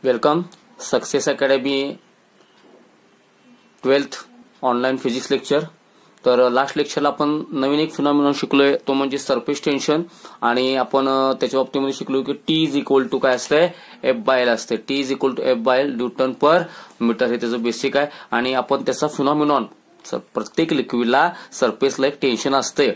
Welcome success academy 12th online physics lecture. तर last लेक्चरला आपण नवीन एक फिनॉमिनॉन शिकलोय, तो म्हणजे सरफेस टेन्शन। आणि आपण त्याच्या बाबतीमध्ये शिकलो की टी इज इक्वल टू काय असते, एफ बाय एल असते। T is equal to F by L newton per meter, हे त्याचं बेसिक आहे। आणि आपण त्याचा फिनॉमिनॉन, प्रत्येक लिक्विडला सरफेसला एक टेन्शन असते,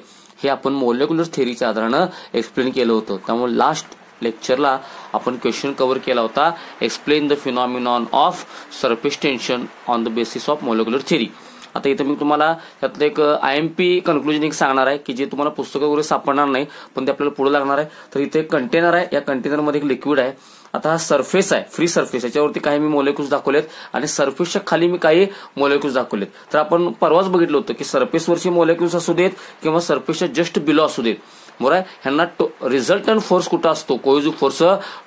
हे आपण मोलेक्युलर थेअरीच्या आधारानं एक्सप्लेन केलं होतं। त्यामुळे लास्ट लेक्चरला आपण क्वेश्चन कव्हर केला होता, explain the phenomenon of surface tension on the basis of molecular theory. आता इथे मी तुम्हाला त्यातलं एक IMP कन्क्लुजन एक सांगणार आहे की जे तुम्हाला पुस्तकं वगैरे सापडणार नाही, पण ते आपल्याला पुढे लागणार आहे। तर इथे एक कंटेनर आहे, या कंटेनरमध्ये एक लिक्विड आहे। आता हा सरफेस आहे, फ्री सरफेस, याच्यावरती काही मी मोलेक्युल्स दाखवलेत आणि सरफेसच्या खाली मी काही मोलेक्युल्स दाखवलेत। तर आपण परवाच बघितलं होतं की सरफेसवरचे मोलेक्युल्स असू देत किंवा सरफेसच्या जस्ट बिलो असू देत, बरोबर आहे, ह्यांना रिझल्टंट फोर्स कुठं असतो, कोएसिव्ह फोर्स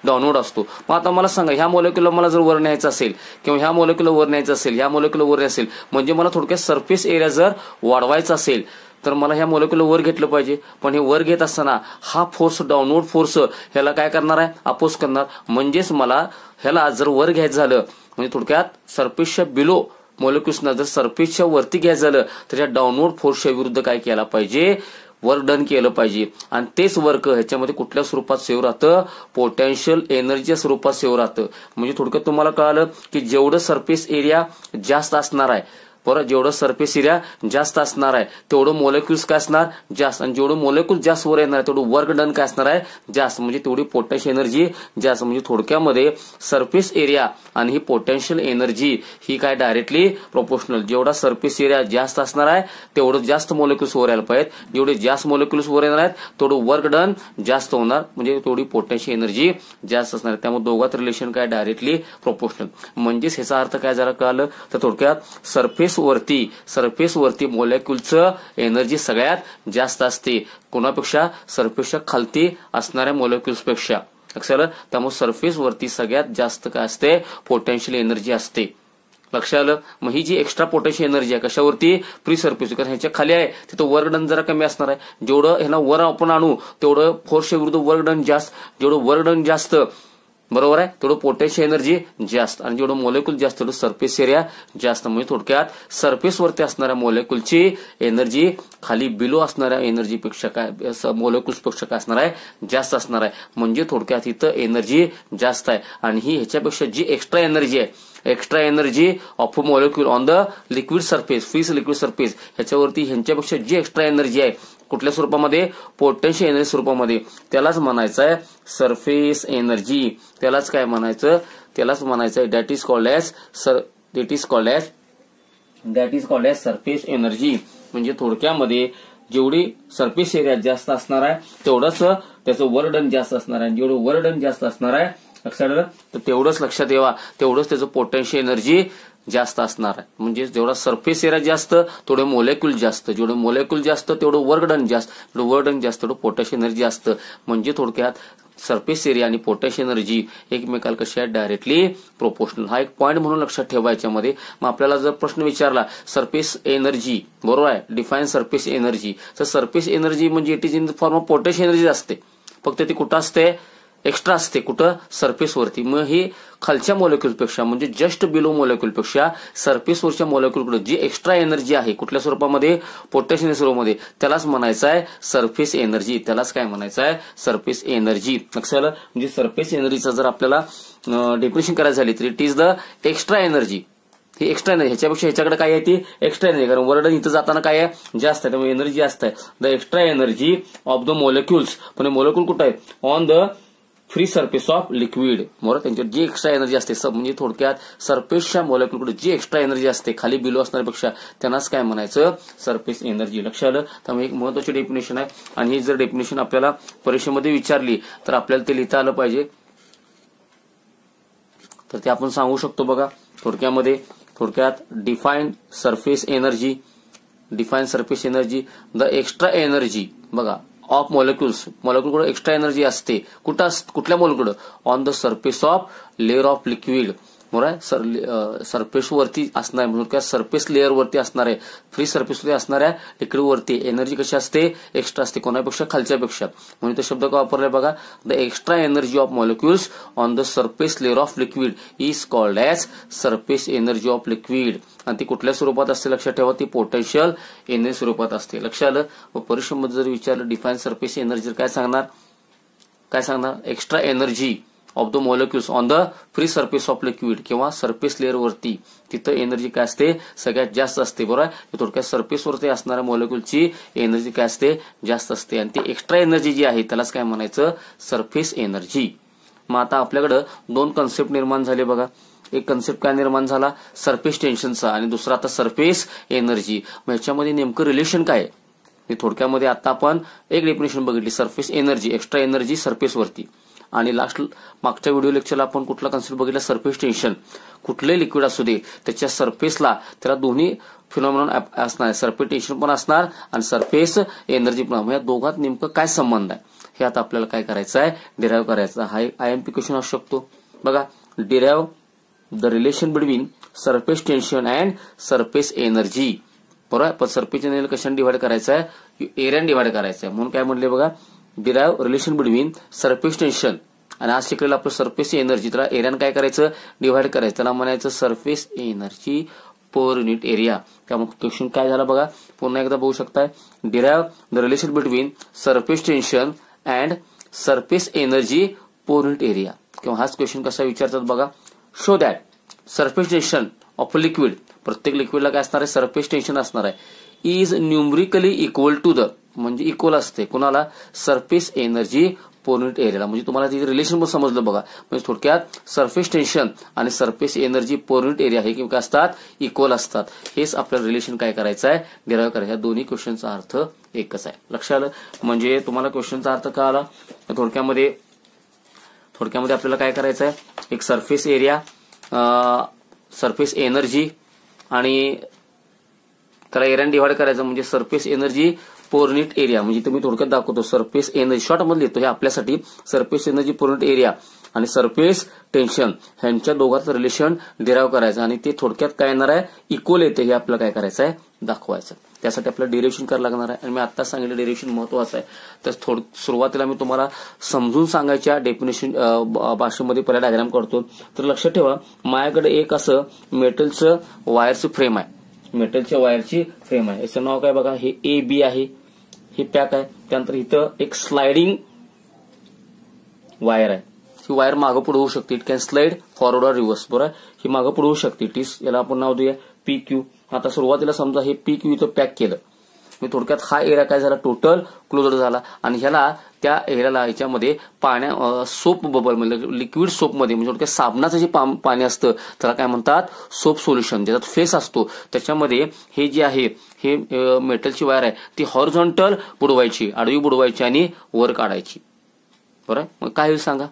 डाऊनवर्ड असतो। मग आता मला सांगा, ह्या मोलेक्युलर मला जर वर न्यायचं असेल किंवा ह्या मोलेक्युलर वर न्यायचं असेल, ह्या मोलेक्युलर वर असेल, म्हणजे मला थोडक्यात सरफेस एरिया जर वाढवायचा असेल तर मला ह्या मोलेक्युलर वर घेतलं पाहिजे। पण हे वर घेत असताना हा फोर्स, डाऊनवर्ड फोर्स, ह्याला काय करणार आहे, अपोज करणार। म्हणजेच मला ह्याला जर वर घ्यायचं झालं, म्हणजे थोडक्यात सरफेसच्या बिलो मोलेक्युल्सना जर सरफेसच्या वरती घ्यायचं झालं तर या डाऊनवर्ड फोर्सच्या विरुद्ध काय केला पाहिजे, वर्क डन केलं पाहिजे। आणि तेच वर्क ह्याच्यामध्ये कुठल्या स्वरूपात सेव्ह राहतं, पोटेन्शियल एनर्जीच्या स्वरूपात सेव्ह राहतं। म्हणजे थोडक्यात तुम्हाला कळालं की जेवढं सरफेस एरिया जास्त असणार आहे, बरोबर, जेवढं सरफेस एरिया जास्त असणार आहे तेवढं मोलेक्युल्स काय असणार, जास्त। आणि जेवढं मोलेक्युल जास्त वर येणार आहे तेवढं वर्क डन काय असणार आहे, जास्त, म्हणजे तेवढी पोटेन्शियल एनर्जी जास्त। म्हणजे थोडक्यामध्ये सरफेस एरिया आणि ही पोटेन्शियल एनर्जी ही काय डायरेक्टली प्रोपोर्शनल। जेवढा सरफेस एरिया जास्त असणार आहे तेवढं जास्त मोलेक्युल्स वर यायला पाहिजेत, जेवढे जास्त मोलेक्युल्स वर येणार आहेत तेवढं वर्क डन जास्त होणार, म्हणजे तेवढी पोटेन्शियल एनर्जी जास्त असणार आहे। त्यामुळे दोघात रिलेशन काय डायरेक्टली प्रोपोर्शनल। म्हणजेच ह्याचा अर्थ काय जरा कळालं तर थोडक्यात सरफेसवरती मोलेक्युलचं एनर्जी सगळ्यात जास्त असते, कोणापेक्षा, सरफेसच्या खालती असणाऱ्या मोलेक्युल्स पेक्षा, लक्षात आलं। त्यामुळे सरफेसवरती सगळ्यात जास्त काय असते, पोटेन्शियल एनर्जी असते, लक्षात आलं। मग ही जी एक्स्ट्रा पोटेन्शियल एनर्जी आहे कशावरती, फ्री सरफेस, कारण ह्याच्या खाली आहे तिथं वर्क डन जरा कमी असणार आहे। जेवढं ह्याला वर आपण आणू तेवढं फोर्सच्या विरुद्ध वर्क डन जास्त, जेवढं वर्क डन जास्त, बरोबर आहे, तेवढं पोटेन्शियल एनर्जी जास्त, आणि जेवढं मोलेक्युल जास्त तेवढं सरफेस एरिया जास्त। म्हणजे थोडक्यात सरफेसवरती असणाऱ्या मोलेक्युलची एनर्जी खाली बिलो असणाऱ्या एनर्जीपेक्षा काय, मोलेक्युल्स पेक्षा काय असणार आहे, जास्त असणार आहे। म्हणजे थोडक्यात इथं एनर्जी जास्त आहे। आणि ही ह्याच्यापेक्षा जी एक्स्ट्रा एनर्जी आहे, extra energy of a molecule on the liquid surface, free liquid surface, ह्याच्यावरती ह्यांच्यापेक्षा जी एक्स्ट्रा एनर्जी आहे कुठल्या स्वरूपामध्ये, पोटेन्शियल एनर्जी स्वरूपामध्ये, त्यालाच म्हणायचं आहे सरफेस एनर्जी। त्यालाच काय म्हणायचं, त्यालाच म्हणायचं आहे that is called as surface energy. म्हणजे थोडक्यामध्ये जेवढी सरफेस एरिया जास्त असणार आहे तेवढंच त्याचं वर्क डन जास्त असणार आहे, जेवढं वर्क डन जास्त असणार आहे, लक्षात आलं, तर तेवढंच लक्षात ठेवा, तेवढंच त्याचं पोटेन्शियल एनर्जी जास्त असणार आहे। म्हणजे जेवढा सरफेस एरिया जास्त तेवढे मोलेक्युल जास्त, जेवढे मोलेक्युल जास्त तेवढं वर्क डन जास्त, जेवढं वर्क डन जास्त तेवढं पोटेन्शियल एनर्जी जास्त। म्हणजे थोडक्यात सरफेस एरिया आणि पोटेन्शियल एनर्जी एकमेकाला कशा आहेत, डायरेक्टली प्रोपोर्शनल। हा एक पॉईंट म्हणून लक्षात ठेवा याच्यामध्ये। मग आपल्याला जर प्रश्न विचारला सरफेस एनर्जी, बरोबर आहे, डिफाईन सरफेस एनर्जी, तर सरफेस एनर्जी म्हणजे it is in the form of potential energy असते, फक्त ती कुठं असते, एक्स्ट्रा असते, कुठं, सरफेसवरती। मग ही खालच्या मोलेक्युलपेक्षा म्हणजे जस्ट बिलो मोलेक्युलपेक्षा सरफेसवरच्या मोलेक्युलकडे जी एक्स्ट्रा एनर्जी आहे कुठल्या स्वरूपामध्ये, पोटेन्शियल स्वरूपामध्ये, त्यालाच म्हणायचं आहे सरफेस एनर्जी। त्यालाच काय म्हणायचं आहे, सरफेस एनर्जी, लक्षात आलं। म्हणजे सरफेस एनर्जीचा जर आपल्याला डेफिनेशन करायची झाली तर it is the extra energy, he extra energy, ह्याच्यापेक्षा ह्याच्याकडे काय आहे, ती एक्स्ट्रा एनर्जी, कारण वर्क डन इथं जाताना काय आहे, जास्त आहे, त्यामुळे एनर्जी जास्त आहे, the extra energy of the molecules. पण मोलेक्युल कुठं आहे, on the free surface of liquid, बरोबर, त्यांच्यावर जी एक्स्ट्रा एनर्जी असते, म्हणजे थोडक्यात सरफेसच्या मोलेक्युलकडे जी एक्स्ट्रा एनर्जी असते खाली बिलो असण्यापेक्षा, त्यांनाच काय म्हणायचं, सरफेस एनर्जी, लक्षात आलं। त्यामुळे एक महत्वाची डेफिनेशन आहे। आणि ही जर डेफिनेशन आपल्याला परीक्षेमध्ये विचारली तर आपल्याला ते लिहिता आलं पाहिजे, तर ते आपण सांगू शकतो बघा थोडक्यात define surface energy, the extra energy, बघा, ऑफ मोलेक्युलकडे एक्स्ट्रा एनर्जी असते, कुठल्या मोलेक्युलकडे, on the surface of layer of liquid, बरोबर आहे. सरफेस वरती असणार म्हणून काय सरफेस लेअर वरती असणार आहे, फ्री सरफेस वरती असणाऱ्या लिक्विड वरती एनर्जी कशी असते, एक्स्ट्रा असते, कोणापेक्षा खालच्यापेक्षा. म्हणून तो शब्द का वापरलाय बघा, the extra energy of molecules on the surface layer of liquid is called as surface energy of liquid. आणि ती कुठल्या स्वरूपात असते लक्षात ठेवा, ती पोटेन्शियल एनर्जी स्वरूपात असते. लक्षात आलं. व परीक्षेमध्ये जर विचारलं डिफाईन सरफेस एनर्जी काय सांगणार, extra energy of the molecules on the free surface of liquid किंवा सरफेस लेअर वरती, तिथं एनर्जी काय असते सगळ्यात जास्त असते. बरोबर आहे. थोडक्यात सरफेस वरती असणाऱ्या मॉलिक्युलची एनर्जी काय असते, जास्त असते. आणि ती एक्स्ट्रा एनर्जी जी आहे त्यालाच काय म्हणायचं, सरफेस एनर्जी. मग आता आपल्याकडे दोन कन्सेप्ट निर्माण झाले बघा. एक कन्सेप्ट काय निर्माण झाला, सरफेस टेन्शनचा, आणि दुसरा आता सरफेस एनर्जी. मग ह्याच्यामध्ये नेमकं रिलेशन काय आहे, थोडक्यामध्ये आता आपण एक डेफिनेशन बघितली, surface energy, extra energy surface वरती. आणि मागच्या व्हिडिओ लेक्चरला आपण कुठला कन्सेप्ट बघितला, सरफेस टेन्शन. कुठले लिक्विड असू दे त्याच्या सरफेसला त्याला दोन्ही फिनॉमिनॉन असणार, सरफेस टेन्शन पण असणार आणि सरफेस एनर्जी पण. या दोघात नेमकं काय संबंध आहे हे आता आपल्याला काय करायचं आहे, डिराईव्ह करायचं. हा एक IMP क्वेश्चन असू शकतो बघा. Derive the relation between surface tension and surface energy. बरोबर. पण सरफेस एनर्जी कशाने डिवाइड करायचं आहे, एरियाने डिवाइड करायचं आहे. म्हणून काय म्हणले बघा, derive relation between surface tension आणि आज शिकलेलं आपलं सरफेस एनर्जी, त्याला एरियाने काय करायचं, डिवाइड करायचं. त्याला म्हणायचं surface energy per unit area. त्यामुळे क्वेश्चन काय झाला बघा, पुन्हा एकदा बघू शकताय. Derive the relation between surface tension and surface energy per unit area. किंवा हाच क्वेश्चन कसा विचारतात बघा, show that surface tension of a liquid, प्रत्येक लिक्विडला काय असणार आहे, सरफेस टेन्शन असणार आहे, is numerically equal to the, म्हणजे इक्वल असते कुणाला, सरफेस एनर्जी पर युनिट एरियाला. म्हणजे तुम्हाला तिथे रिलेशन पण समजलं बघा. म्हणजे थोडक्यात सरफेस टेन्शन आणि surface energy per unit area हे काय असतात, इक्वल असतात. हेच आपल्याला रिलेशन काय करायचं आहे, डिराईव्ह करायचं. या दोन्ही क्वेश्चनचा अर्थ एकच आहे. लक्षात आलं. म्हणजे तुम्हाला क्वेश्चनचा अर्थ काय आला, थोडक्यामध्ये आपल्याला काय करायचं आहे, एक सरफेस एरिया, सरफेस एनर्जी आणि त्याला एरियाने डिवाइड करायचं, म्हणजे surface energy per unit area. म्हणजे तुम्ही थोडक्यात दाखवतो सरफेस एनर्जी, शॉर्ट मध्ये लिहितो हे आपल्यासाठी, surface energy per unit area आणि सरफेस टेन्शन ह्यांच्या दोघांचं रिलेशन डिराईव्ह करायचं. आणि ते थोडक्यात काय येणार आहे, इक्वल येते, हे आपल्याला काय करायचं आहे, दाखवायचं. त्यासाठी आपल्याला डेरिव्हेशन करायला लागणार आहे. आणि मी आता सांगितलं डेरिव्हेशन महत्वाचं आहे. तर सुरुवातीला मी तुम्हाला समजून सांगायच्या डेफिनेशन भाषेमध्ये पहिला डायग्राम करतो. तर लक्षात ठेवा, माझ्याकडे एक असं मेटलचं वायरचं फ्रेम आहे, मेटलच्या वायरची फ्रेम आहे. याचं नाव काय बघा, हे AB आहे, हे पॅक आहे. त्यानंतर इथं एक स्लायडिंग वायर आहे. ही वायर मागं पुढे होऊ शकते, इट कॅन स्लाइड फॉरवर्ड और रिव्हर्स. बरोबर. ही मागं पुढे होऊ शकते, याला आपण नाव देऊया PQ. आता सुरुवातीला समजा हे PQ इथं पॅक केलं, मी थोडक्यात हा एरिया काय झाला, टोटल क्लोजड झाला. आणि ह्याला त्या एरियाला याच्यामध्ये सोप बबल म्हणजे लिक्विड सोपमध्ये, म्हणजे थोडक्यात साबणाचं जे पाणी असतं त्याला काय म्हणतात, सोप सोल्युशन. ज्याच्यात फेस असतो त्याच्यामध्ये हे जे आहे, हे मेटलची वायर आहे ती हॉरिझॉन्टल बुडवायची, आडवी बुडवायची आणि वर काढायची. बरं. मग काय होईल सांगा,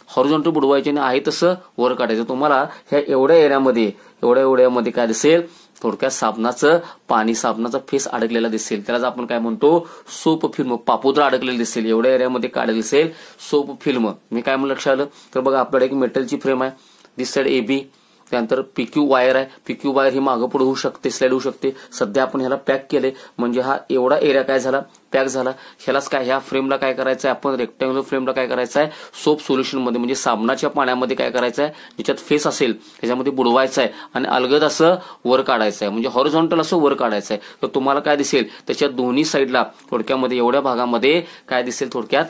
हॉरिझॉन्टल बुडवायची आणि आहे तसं वर काढायचं. तुम्हाला ह्या एवढ्या एरियामध्ये काय दिसेल, थोडक्यात साबणाचा फेस अडकलेला दिसेल. त्यालाच आपण काय म्हणतो, सोप फिल्म, पापुद्रा अडकलेला दिसेल. एवढ्या एरियामध्ये काढायला दिसेल सोप फिल्म. मी काय म्हणून लक्षात आलं, तर बघा आपल्याकडे एक मेटलची फ्रेम आहे, दिस साइड AB, त्यानंतर PQ वायर आहे. PQ वायर ही मागं पुढे होऊ शकते, स्लाइड होऊ शकते. सध्या आपण ह्याला पॅक केले, म्हणजे हा एवढा एरिया काय झाला, पॅक झाला. ह्यालाच काय, ह्या फ्रेमला काय करायचं आहे, आपण रेक्टँग्युलर फ्रेमला काय करायचं आहे, सोप सोल्युशन मध्ये म्हणजे साबणाच्या पाण्यामध्ये काय करायचं आहे, ज्याच्यात फेस असेल त्याच्यामध्ये बुडवायचं आहे आणि अलगद असं वर काढायचं आहे, म्हणजे हॉरिझॉन्टल असं वर काढायचं आहे. तर तुम्हाला काय दिसेल, त्याच्या दोन्ही साईडला थोडक्यामध्ये एवढ्या भागामध्ये काय दिसेल, थोडक्यात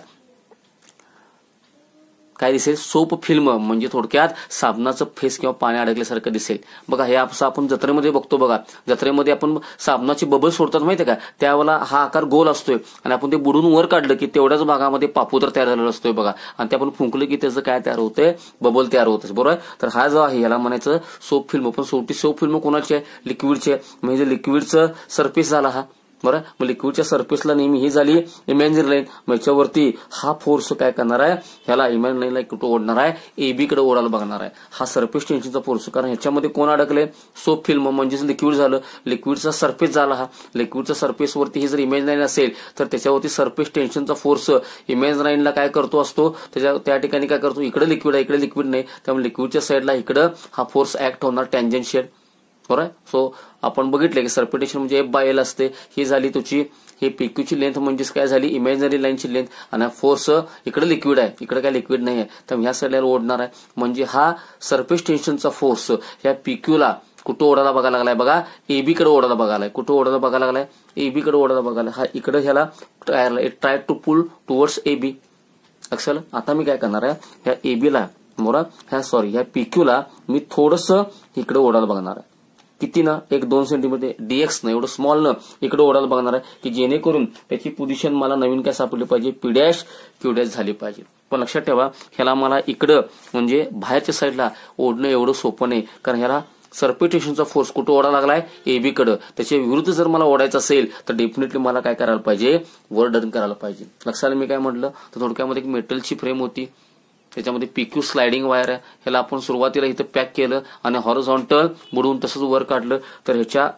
काय दिसेल, सोप फिल्म, म्हणजे थोडक्यात साबणाचं फेस किंवा पाणी अडकल्यासारखं दिसेल. बघा हे असं आपण जत्रेमध्ये बघतो बघा, जत्रेमध्ये आपण साबणाचे बबल सोडतात माहितीये का, त्यावेळेला हा आकार गोल असतोय आणि आपण ते बुडून वर काढलं की तेवढ्याच भागामध्ये पापुद्रा तयार झालेला असतोय बघा. आणि ते आपण फुंकलं की त्याचं काय तयार होतंय, बबल तयार होतं. बरोबर. तर हा जो आहे याला म्हणायचं सोप फिल्म. पण सोप फिल्म कोणाची आहे, लिक्विडची आहे. म्हणजे लिक्विडचं सरफेस झाला हा, बरं. मग लिक्विडच्या सरफेसला नेहमी ही झाली इमॅजिनरी लाईन, मग याच्यावरती हा फोर्स काय करणार आहे, ह्याला इमॅजिनरी लाईनला कुठं ओढणार आहे, एबी कडे ओढायला बघणार आहे. हा सरफेस टेन्शनचा फोर्स, कारण ह्याच्यामध्ये कोण अडकले, सोप फिल्म म्हणजेच लिक्विड झालं, लिक्विडचा सरफेस झाला. हा लिक्विडच्या सरफेसवरती ही जर इमॅजिनरी लाईन असेल तर त्याच्यावरती सरफेस टेन्शनचा फोर्स इमॅजिनरी लाईनला काय करतो असतो, त्या ठिकाणी काय करतो, इकडे लिक्विड आहे, इकडे लिक्विड नाही, त्यामुळे लिक्विडच्या साईडला इकडं हा फोर्स ऍक्ट होणार टँजेन्शियल. बरोबर. सो आपण बघितले की सरफेटेशन म्हणजे F/L असते. ही झाली तुझी हे पीक्यूची लेंथ, म्हणजेच काय झाली इमॅजिनरी लाईनची लेंथ, आणि फोर्स इकडे लिक्विड आहे, इकडे काय लिक्विड नाही आहे, तर ह्या साईडला ओढणार आहे. म्हणजे हा सरफेस टेन्शनचा फोर्स ह्या पीक्यूला कुठं ओढायला बघायला लागलाय, बघा एबी कडे ओढायला बघायलाय. कुठं ओढायला बघायला लागलाय, एबी कडे ओढायला बघायला. हा इकडे ह्याला try to pull towards AB. लक्षात. आता मी काय करणार आहे, ह्या एबीला ह्या पीक्यूला मी थोडस इकडे ओढायला बघणार आहे. किती ना, 1-2 सेंटीमीटर डीएक्स न, एवढं स्मॉल न इकडे ओढायला बघणार आहे, की जेणेकरून त्याची पोझिशन मला नवीन काय सापडली पाहिजे, P' Q' झाली पाहिजे. पण लक्षात ठेवा, ह्याला मला इकडं म्हणजे बाहेरच्या साईडला ओढणं एवढं सोपं नाही, कारण ह्याला सरफेस टेन्शनचा फोर्स कुठं ओढायला लागलाय, एबी कडे. त्याच्या विरुद्ध जर मला ओढायचं असेल तर डेफिनेटली मला काय करायला पाहिजे, वर डन करायला पाहिजे. लक्षात मी काय म्हटलं, तर थोडक्यामध्ये एक मेटलची फ्रेम होती, त्याच्यामध्ये पीक्यू स्लायडिंग वायर आहे. ह्याला आपण सुरुवातीला इथं पॅक केलं आणि हॉरिझॉन्टल बुडवून तसंच वर काढलं, तर ह्याच्या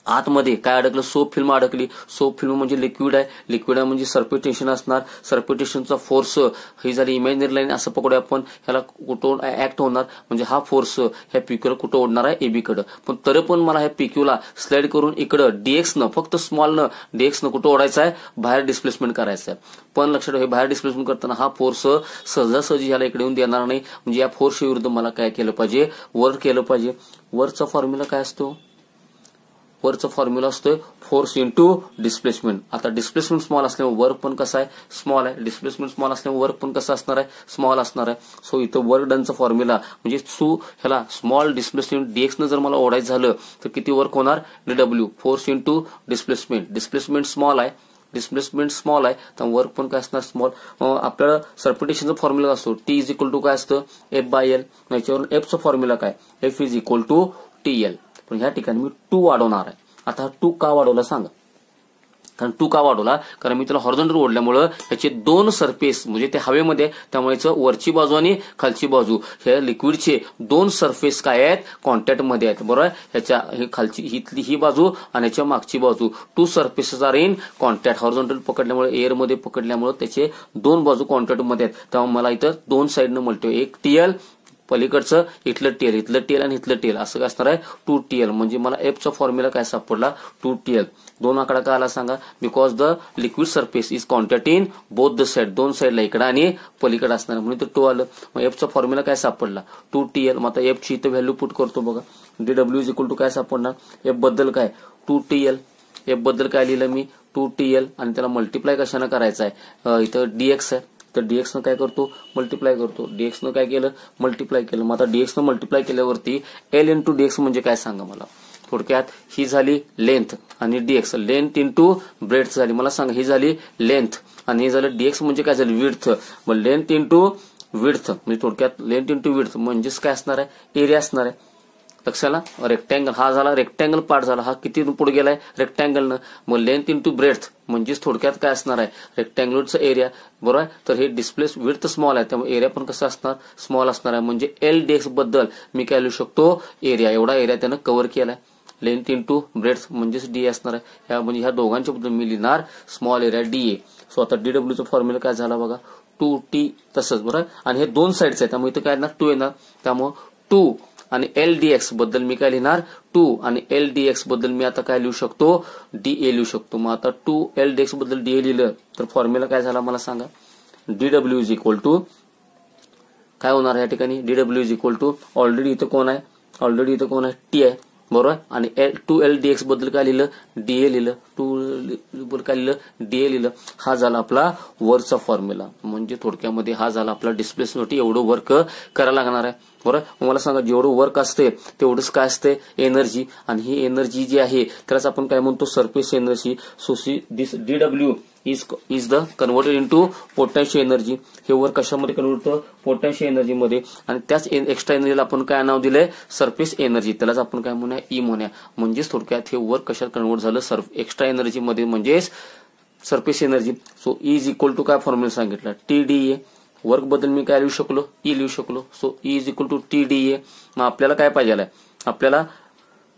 आतमध्ये काय अडकलं, सोप फिल्म अडकली. सोप फिल्म म्हणजे लिक्विड आहे, लिक्विड आहे म्हणजे सरफेस टेन्शन असणार. सरफेस टेन्शनचा फोर्स ही झाली इमॅजिनरी लाईन, असं पकडूया आपण. ह्याला कुठं ऍक्ट होणार, म्हणजे हा फोर्स ह्या पीक्यूला कुठं ओढणार आहे, एबी कडे. पण तरी पण मला ह्या पीक्यूला स्लाइड करून इकडं डीएक्स न, फक्त स्मॉल न डीएक्स न कुठं ओढायचं आहे, बाहेर डिस्प्लेसमेंट करायचं आहे. पण लक्षात ठेवा, बाहेर डिस्प्लेसमेंट करताना हा फोर्स सहजासहजी ह्याला इकडे येऊन देणार नाही. म्हणजे या फोर्सच्या विरुद्ध मला काय केलं पाहिजे, वर केलं पाहिजे. वरचा फॉर्म्युला काय असतो, वरचा फॉर्म्युला असतोय फोर्स इंटू डिस्प्लेसमेंट. आता डिस्प्लेसमेंट स्मॉल असल्यामुळे वर्क पण कसं आहे, स्मॉल आहे. डिस्प्लेसमेंट स्मॉल असल्यामुळे वर्क पण कसं असणार आहे, स्मॉल असणार आहे. सो इथं वर्क डनचा फॉर्म्युला म्हणजे ह्याला स्मॉल डिस्प्लेसमेंट डीएक्स न जर मला ओढायचं झालं तर किती वर्क होणार, W force into displacement. Displacement small आहे, डिस्प्लेसमेंट स्मॉल आहे, तर वर्क पण काय असणार, स्मॉल. आपल्याला सरफेटेशनचा फॉर्म्युला असतो T= काय असतं, F/L. याच्यावरून एफचा फॉर्म्युला काय, F=TL. पण ह्या ठिकाणी मी 2 वाढवणार आहे. आता हा 2 का वाढवला सांगा, कारण 2 का वाढवला, कारण मी त्याला हॉरिझॉन्टल ओढल्यामुळे ह्याचे 2 सरफेस म्हणजे ते हवेमध्ये, त्यामुळे वरची बाजू आणि खालची बाजू ह्या लिक्विडचे 2 सरफेस काय आहेत, कॉन्टॅक्टमध्ये आहेत. बरोबर. ह्याच्या ही खालची ही बाजू आणि ह्याच्या मागची बाजू, 2 surfaces are in contact. Horizontal पकडल्यामुळे, एअरमध्ये पकडल्यामुळे त्याचे 2 बाजू कॉन्टॅक्टमध्ये आहेत. त्यामुळे मला इथं 2 साईडनं मल्टी, एक TL पलीकडचं, इथलं TL आणि इथलं TL, असं काय असणार आहे, 2TL. म्हणजे मला एफचा फॉर्म्युला काय सापडला, 2TL. 2 आकडा काय आला सांगा, because the liquid surface is contact in both the side, 2 साईडला इकडे आणि पलीकडे असणार, म्हणून तर 2 आलं. मग एफचा फॉर्म्युला काय सापडला, 2TL. मग आता एफची इथं व्हॅल्यू पुट करतो बघा. DW काय सापडणार, एफ बद्दल काय, 2TL. एफ बद्दल काय लिहिलं मी, 2TL, आणि त्याला मल्टिप्लाय कशानं करायचं आहे, इथं DX आहे, तर डीएक्स न काय करतो, मल्टिप्लाय करतो. डीएक्स न काय केलं, मल्टिप्लाय केलं. मग आता डीएक्स न मल्टिप्लाय केल्यावरती L इंटू डीएक्स म्हणजे काय सांगा मला. थोडक्यात ही झाली लेंथ आणि डीएक्स, लेंथ इंटू ब्रेड्थ झाली. मला सांगा, ही झाली लेंथ आणि हे झालं डीएक्स म्हणजे काय झालं, विड्थ. मग लेंथ इंटू विड्थ म्हणजे थोडक्यात लेंथ इंटू विड्थ म्हणजेच काय असणार आहे, एरिया असणार आहे. लक्षाला, रेक्टँगल हा झाला, रेक्टँगल पार्ट झाला. हा किती पुढे गेलाय, रेक्टँगलनं. मग लेंथ इंटू ब्रेड्थ म्हणजेच थोडक्यात काय असणार आहे, रेक्टँगलचा एरिया. बरोबर आहे. तर हे डिस्प्लेस विड्थ स्मॉल आहे, त्यामुळे एरिया पण कसं असणार, स्मॉल असणार आहे. म्हणजे LDX बद्दल मी काय लिहू शकतो, एरिया, एवढा एरिया त्यानं कव्हर केलाय. लेंथ इंटू ब्रेड्थ म्हणजेच DA असणार आहे. म्हणजे ह्या दोघांच्या बद्दल मी लिहिणार स्मॉल एरिया DA. सो आता DWचा फॉर्म्युला काय झाला बघा, 2T. तसंच बरोबर. आणि हे 2 साइड्स आहेत, त्यामुळे इथं काय येणार, 2 येणार. त्यामुळे 2 आणि LDX बद्दल मी काय लिहिणार, 2 आणि LDX बद्दल मी आता काय लिहू शकतो, DA लिहू शकतो. मग आता 2 LDX बद्दल DA लिहिलं तर फॉर्म्युला काय झाला मला सांगा, DW काय होणार या ठिकाणी, DW ऑलरेडी इथं कोण आहे, T आहे. बरोबर. आणि 2LDX बद्दल काय लिहिलं, DA लिहिलं. 2 काय लिहिलं, DA लिहिलं. हा झाला आपला वरचा फॉर्म्युला. म्हणजे थोडक्यामध्ये हा झाला आपला डिस्प्लेसमेंट, एवढं वर्क करायला लागणार आहे. बरोबर. मला सांगा जेवढं वर्क असते तेवढंच काय असते एनर्जी, आणि ही एनर्जी जी आहे त्यालाच आपण काय म्हणतो surface energy. So this DW is the converted into potential energy. हे वर्क कशामध्ये कन्वर्ट होतं पोटॅन्शियल एनर्जी मध्ये, आणि त्याच एक्स्ट्रा एनर्जीला आपण काय नाव दिलंय सरफेस एनर्जी. त्यालाच आपण काय म्हणूया ई म्हणूया. म्हणजेच थोडक्यात हे वर्क कशात कन्वर्ट झालं एक्स्ट्रा एनर्जी मध्ये म्हणजेच surface energy. So is equal to काय फॉर्म्युला सांगितलं TDA. वर्क बद्दल मी काय लिहू शकलो ई लिहू शकलो. So E is equal to TDA. मग आपल्याला काय पाहिजे आपल्याला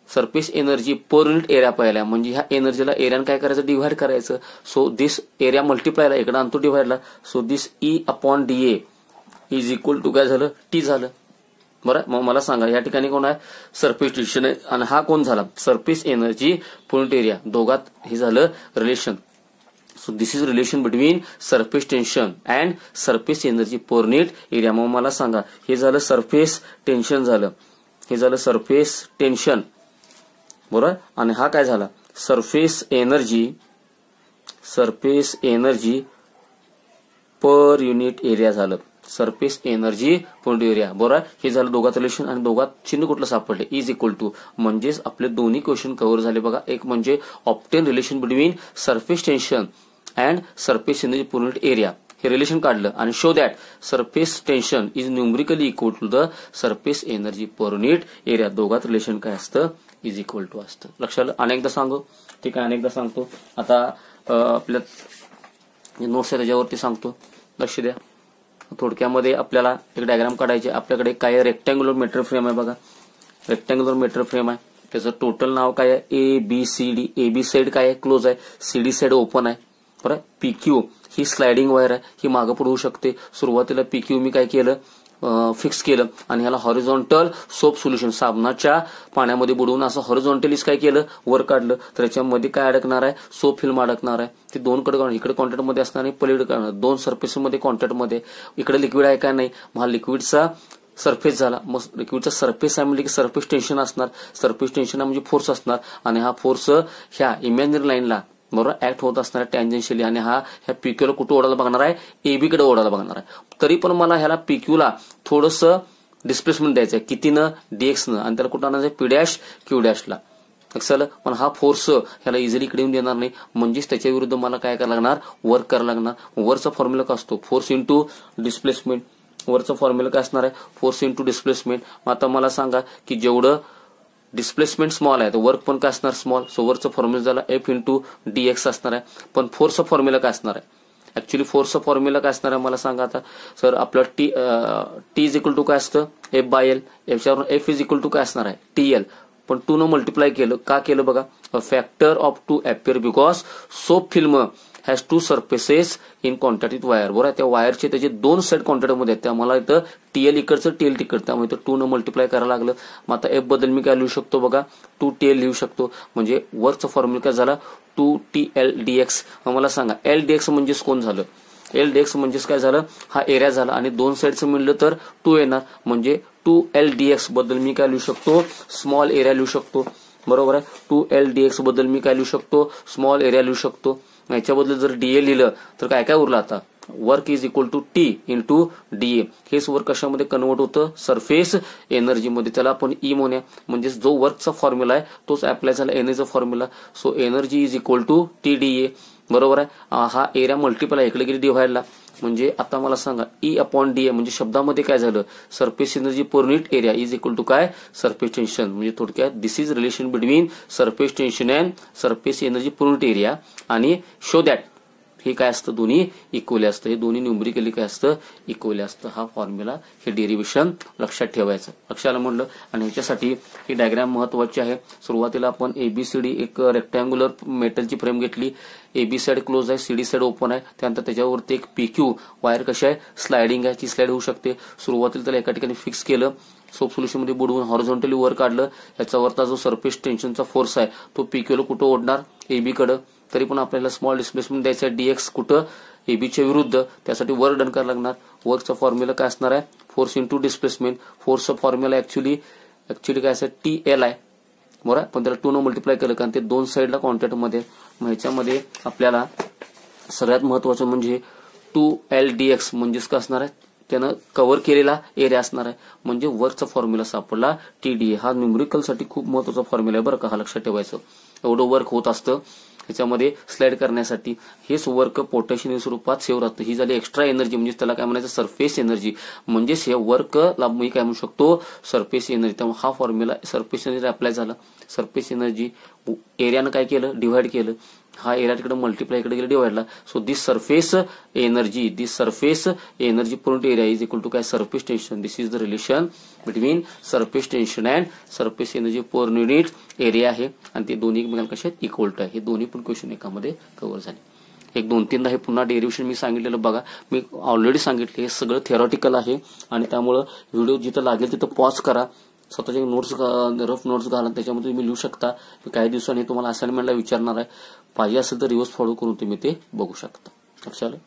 surface energy per unit area पाहिला, म्हणजे ह्या एनर्जीला एरियाने काय करायचं डिव्हाइड करायचं. सो दिस एरिया मल्टिप्लायला इकडे आणतो डिव्हाइडला. So this E/DA is equal to काय झालं T झालं. बरं. मग मला सांगा या ठिकाणी कोण आहे सरफेस टेन्शन आहे, आणि हा कोण झाला surface energy per unit area. दोघात हे झालं relation. So this is relation between surface tension and surface energy per unit area. मग मला सांगा हे झालं सरफेस टेन्शन झालं, हे झालं सरफेस टेन्शन बरोबर. आणि हा काय झाला surface energy per unit area झालं. Surface energy per unit area बरोबर. हे झालं दोघात रिलेशन, आणि दोघात चिन्ह कुठलं सापडले इज इक्वल टू. म्हणजेच आपले दोन्ही क्वेश्चन कव्हर झाले बघा. एक म्हणजे obtain relation between surface tension and surface energy per unit area, हे रिलेशन काढलं, आणि show that surface tension is numerically equal to the surface energy per unit area. दोघात रिलेशन काय असतं इज इक्वल टू असतं. लक्षात अनेकदा सांगू ठीक आहे, अनेकदा सांगतो. आता आपल्या नोट्स आहे त्याच्यावरती सांगतो, लक्ष द्या. थोडक्यामध्ये आपल्याला एक डायग्राम काढायचे. आपल्याकडे काय रेक्टँग्युलर मेटर फ्रेम आहे बघा. रेक्टँग्युलर मेटर फ्रेम आहे. त्याचं टोटल नाव काय आहे ABCD. AB साइड काय आहे क्लोज आहे, CD साइड ओपन आहे बरं. PQ ही स्लायडिंग वायर आहे, ही मागं पुढे होऊ शकते. सुरुवातीला PQ मी काय केलं फिक्स केलं, आणि ह्याला हॉरिझॉन्टल सोप सोल्युशन साबणाच्या पाण्यामध्ये बुडवून असं हॉरिझॉन्टलीच काय केलं वर काढलं. तर याच्यामध्ये काय अडकणार आहे सोप फिल्म अडकणार आहे. ते दोन कडे इकडे कॉन्टॅक्ट मध्ये असणार आणि पलीकडे दोन सरफेस मध्ये कॉन्टॅक्ट मध्ये. इकडे लिक्विड आहे काय नाही, मग लिक्विडचा सरफेस झाला. मग लिक्विडचा सरफेस आहे म्हणजे की सरफेस टेन्शन असणार. सरफेस टेन्शन म्हणजे फोर्स असणार, आणि हा फोर्स ह्या इमॅजिनरी लाईनला बरोबर ऍक्ट होत असणार टेंजेन्शियली, आणि हा ह्या PQ ला कुठे ओढायला बघणार आहे AB कडे ओढायला बघणार आहे. तरी पण मला ह्याला PQ ला थोडस डिस्प्लेसमेंट द्यायचं आहे कितीनं DX न, आणि त्याला कुठं आणायचं P', Q'. लक्षात. पण हा फोर्स ह्याला इझिली इकडे येऊन देणार नाही, म्हणजेच त्याच्या विरुद्ध मला काय करायला लागणार वर्क करायला लागणार. वरचा फॉर्म्युला काय असतो फोर्स इंटू डिस्प्लेसमेंट. वरचा फॉर्म्युला काय असणार आहे फोर्स इंटू डिस्प्लेसमेंट. आता मला सांगा की जेवढं डिस्प्लेसमेंट स्मॉल आहे तर वर्क पण काय असणार स्मॉल. सो वरचा फॉर्म्युला झाला F/DX असणार आहे. पण फोर्सचा फॉर्म्युला काय असणार आहे ऍक्च्युली फोर्सचा फॉर्म्युला काय असणार आहे मला सांगा. आता सर आपलं T इज इक्वल टू काय असतं F/L. याच्यावरून F इज इक्वल टू काय असणार आहे TL. पण 2 न मल्टिप्लाय केलं का केलं बघा. Factor of 2 appear because soap film has 2 surfaces in contact with wire बरोबर. त्या वायरचे त्याचे 2 साइड कॉन्टॅक्ट मध्ये आहेत, त्यामुळे इथं TL इकडचं TL तिकडचं, त्यामुळे इथं 2 न मल्टिप्लाय करायला लागलं. मग आता F बद्दल मी काय लिहू शकतो बघा 2TL लिहू शकतो. म्हणजे वरचा फॉर्म्युला काय झाला 2TLDX. मला सांगा LDX म्हणजेच कोण झालं LDX म्हणजेच काय झालं हा एरिया झाला, आणि 2 साइडचं मिळलं तर 2 येणार. म्हणजे 2LDX बद्दल मी काय लिहू शकतो स्मॉल एरिया लिहू शकतो बरोबर आहे. 2LDX बद्दल मी काय लिहू शकतो स्मॉल एरिया लिहू शकतो. याच्याबद्दल जर DA लिहिलं तर काय काय उरलं आता work is equal to T/DA. हेच वर्क कशामध्ये कन्वर्ट होतं सरफेस एनर्जी मध्ये. त्याला आपण E म्हणूया. म्हणजे जो वर्कचा फॉर्म्युला आहे तोच अप्लाय झाला एनर्जीचा formula. So energy is equal to TDA बरोबर आहे. हा एरिया मल्टिपल इकडे गेली डिव्हाइडला. म्हणजे आता मला सांगा E/DA म्हणजे शब्दामध्ये काय झालं surface energy per unit area is equal to काय सरफेस टेन्शन. म्हणजे थोडक्यात this is relation between surface tension and surface energy per unit area. आणि शो दॅट हे काय असतं दोन्ही इक्वली असतं. हे दोन्ही न्यूमरिकली काय असतं इक्वली असतं. हा फॉर्म्युला हे डेरिव्हेशन लक्षात ठेवायचं. लक्षाला म्हणलं. आणि ह्याच्यासाठी ही डायग्राम महत्वाची आहे. सुरुवातीला आपण ABCD एक रेक्टँग्युलर मेटलची फ्रेम घेतली. AB साइड क्लोज आहे CD साइड ओपन आहे. त्यानंतर त्याच्यावरती एक PQ वायर कशी आहे स्लायडिंग आहे, ती स्लाइड होऊ शकते. सुरुवातीला त्याला एका ठिकाणी फिक्स केलं, सोप सोल्युशन मध्ये बुडवून हॉरिझॉन्टली वर काढलं. याच्यावरचा जो सरफेस टेन्शनचा फोर्स आहे तो PQ ला कुठं ओढणार AB कडे. तरी पण आपल्याला स्मॉल डिस्प्लेसमेंट द्यायचं आहे DX कुठं ABच्या विरुद्ध. त्यासाठी वर्क डन करायला लागणार. वर्कचा फॉर्म्युला काय असणार आहे फोर्स इंटू डिस्प्लेसमेंट. फोर्सचा फॉर्म्युला ऍक्च्युली काय असं TL आहे बरोबर. पण त्याला 2 न मल्टिप्लाय केलं कारण ते 2 साइडला कॉन्टॅक्ट मध्ये. मग ह्याच्यामध्ये आपल्याला सगळ्यात महत्वाचं म्हणजे 2LDX म्हणजेच काय असणार आहे त्यानं कव्हर केलेला एरिया असणार आहे. म्हणजे वर्कचा फॉर्म्युला सापडला TDA. हा न्यूमेरिकलसाठी खूप महत्वाचा फॉर्म्युला आहे बरं का, हा लक्षात ठेवायचं. एवढं वर्क होत असतं ह्याच्यामध्ये स्लाइड करण्यासाठी. हेच वर्क पोटेन्शियल स्वरूपात सेव्ह राहतं. ही झाली एक्स्ट्रा एनर्जी, म्हणजे त्याला काय म्हणायचं, सरफेस एनर्जी. म्हणजेच हे वर्कला मी काय म्हणू शकतो, सरफेस एनर्जी. त्यामुळे हा फॉर्म्युला सरफेस एनर्जी अप्लाय झाला. सरफेस एनर्जी एरियानं काय केलं, डिव्हाइड केलं. हा एरिया तिकडे मल्टिप्लाय इकडे गेलं डिवाइडला. So this surface energy per area is equal to काय, surface tension. This is the relation between surface tension and surface energy per unit area आहे. आणि ते दोन्ही एकमेकांना कसे इक्वल टू आहे. हे दोन्ही पण क्वेश्चन एकामध्ये कव्हर झाले. एक 2-3दा हे पुन्हा डेरिव्हेशन मी सांगितलेलं बघा. मी ऑलरेडी सांगितले हे सगळं थिअरॉटिकल आहे आणि त्यामुळं व्हिडिओ जिथं लागेल तिथं पॉज करा, स्वतःचे नोट्स रफ नोट्स घाला, त्याच्यामध्ये तुम्ही लिहू शकता. काही दिवसांनी तुम्हाला असाइनमेंटला विचारणार आहे. पाहिजे असेल तर रिव्हर्स फॉलो करून तुम्ही ते बघू शकता. लक्षात आलं.